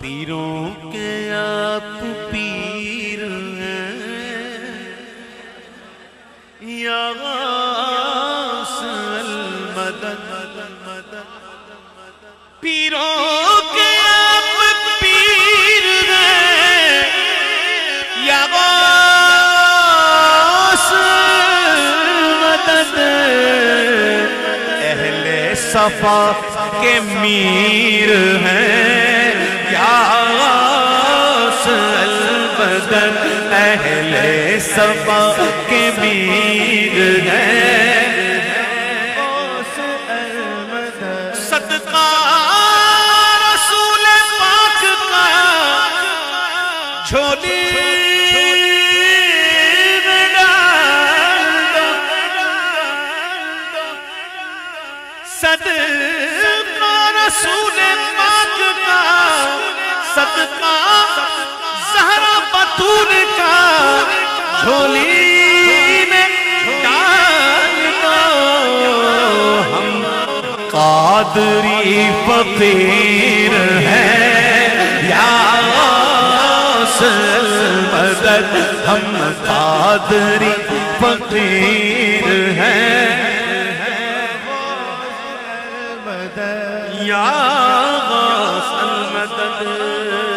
پیروں کے آپ پیر ہیں یا غوث المدد پیروں کے آپ پیر ہیں یا غوث المدد اہل صفا کے میر ہیں یا غوث المدد اہل صفا کے میر ہیں غوث المدد صدقہ رسول پاک کا جھولی میں ڈال دو صدقہ رسول پاک کا صدقہ زہرا بطول کا جھولی میں ڈال دو ہم قادری فقیر ہیں یا غوث المدد ہم قادری فقیر ہیں یا غوث المدد